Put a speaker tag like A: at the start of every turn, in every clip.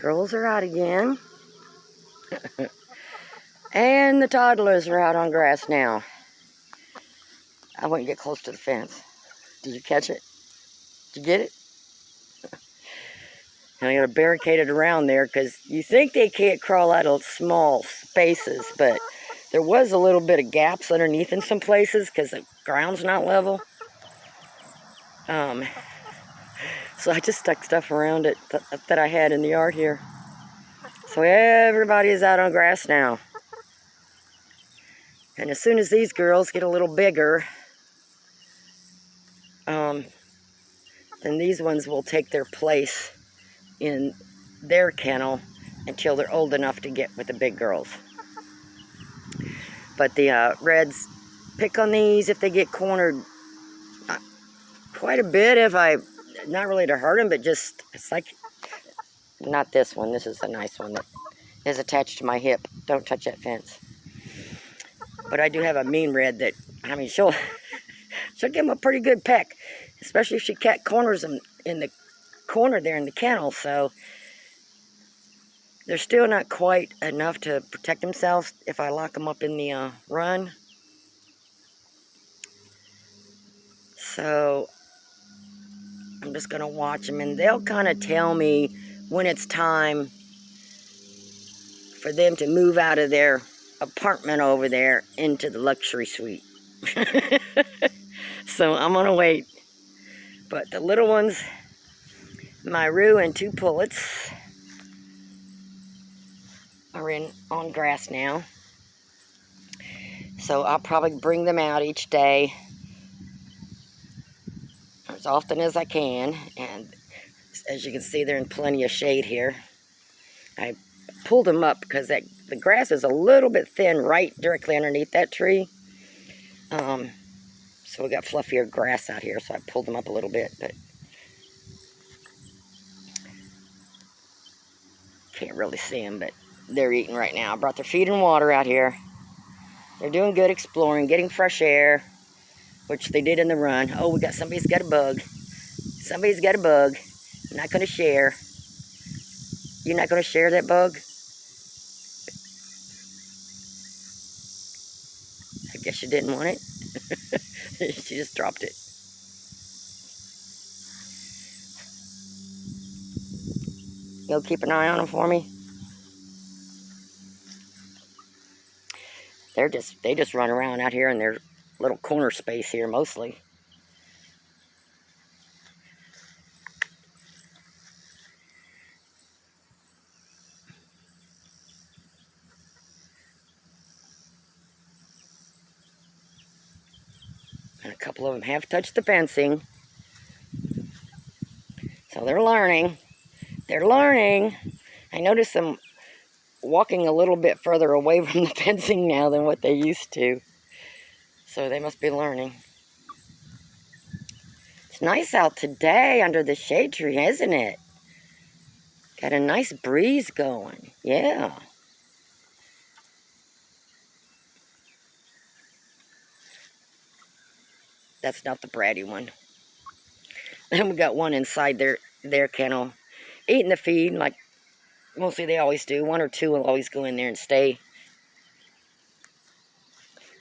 A: Girls are out again. And the toddlers are out on grass now. I wouldn't get close to the fence. Did you catch it? Did you get it? And I got to barricade it around there because you think they can't crawl out of small spaces, but there was a little bit of gaps underneath in some places because the ground's not level. So I just stuck stuff around it that I had in the yard here. So everybody is out on grass now. And as soon as these girls get a little bigger, then these ones will take their place in their kennel until they're old enough to get with the big girls. But the reds pick on these if they get cornered quite a bit. Not really to hurt them, but just, it's like, not this one. This is the nice one that is attached to my hip. Don't touch that fence. But I do have a mean red that, I mean, she'll give them a pretty good peck, especially if she corners them in the corner there in the kennel. So they're still not quite enough to protect themselves if I lock them up in the run. So I'm just going to watch them, and they'll kind of tell me when it's time for them to move out of their apartment over there into the luxury suite. So I'm going to wait. But the little ones, my Roo and two pullets, are on grass now. So I'll probably bring them out each day as often as I can. And as you can see, they're in plenty of shade here. I pulled them up because the grass is a little bit thin right directly underneath that tree. So we got fluffier grass out here, so I pulled them up a little bit, but can't really see them, but they're eating right now. I brought their feed and water out here. They're doing good exploring, getting fresh air, which they did in the run. Oh, somebody's got a bug. Somebody's got a bug. I'm not going to share. You're not going to share that bug? I guess you didn't want it. She just dropped it. You'll keep an eye on them for me? They just run around out here in their little corner space here mostly. And a couple of them have touched the fencing. So they're learning. They're learning. I noticed them walking a little bit further away from the fencing now than what they used to. So they must be learning. It's nice out today under the shade tree, isn't it? Got a nice breeze going. Yeah. That's not the bratty one. Then we got one inside their kennel, eating the feed like mostly they always do. One or two will always go in there and stay.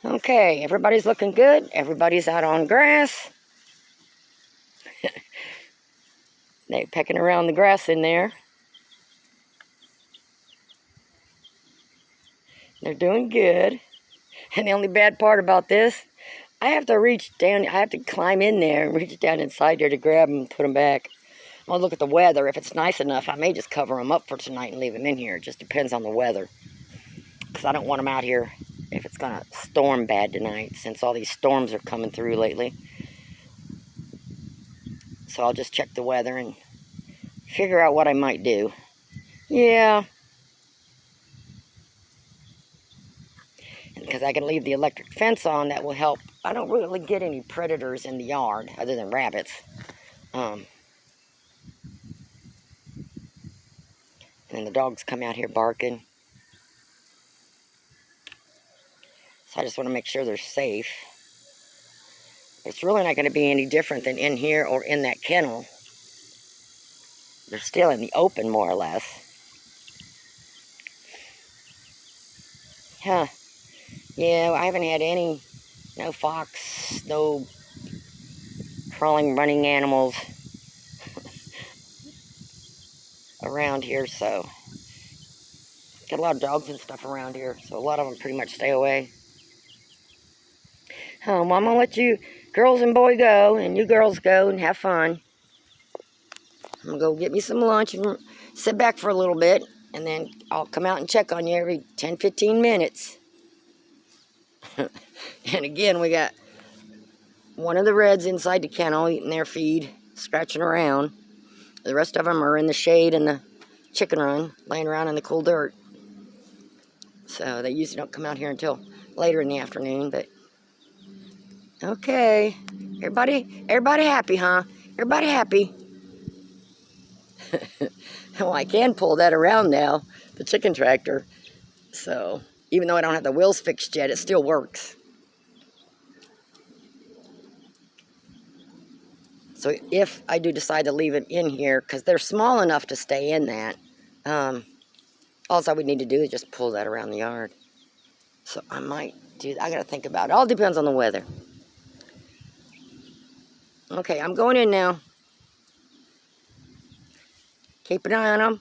A: Okay, everybody's looking good. Everybody's out on grass. They're pecking around the grass in there. They're doing good. And the only bad part about this, I have to reach down, I have to climb in there and reach down inside there to grab them and put them back. I'll look at the weather. If it's nice enough, I may just cover them up for tonight and leave them in here. It just depends on the weather. Because I don't want them out here if it's going to storm bad tonight, since all these storms are coming through lately. So I'll just check the weather and figure out what I might do. Yeah. Because I can leave the electric fence on, that will help. I don't really get any predators in the yard other than rabbits. And the dogs come out here barking. So I just want to make sure they're safe. It's really not going to be any different than in here or in that kennel. They're still in the open, more or less. Huh. Yeah, I haven't had any, no fox, no crawling, running animals around here, so. Got a lot of dogs and stuff around here, so a lot of them pretty much stay away. I'm gonna let you girls and boy go, and you girls go and have fun. I'm gonna go get me some lunch and sit back for a little bit, and then I'll come out and check on you every 10-15 minutes. And again, we got one of the reds inside the kennel eating their feed, scratching around. The rest of them are in the shade in the chicken run, laying around in the cool dirt. So they usually don't come out here until later in the afternoon, but okay. Everybody happy, huh? Everybody happy. Well, I can pull that around now, the chicken tractor. So even though I don't have the wheels fixed yet, it still works. So if I do decide to leave it in here, because they're small enough to stay in that, all I would need to do is just pull that around the yard. So I might do that. I got to think about it. All depends on the weather. Okay, I'm going in now. Keep an eye on them.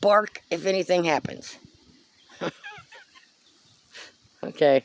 A: Bark if anything happens. Okay.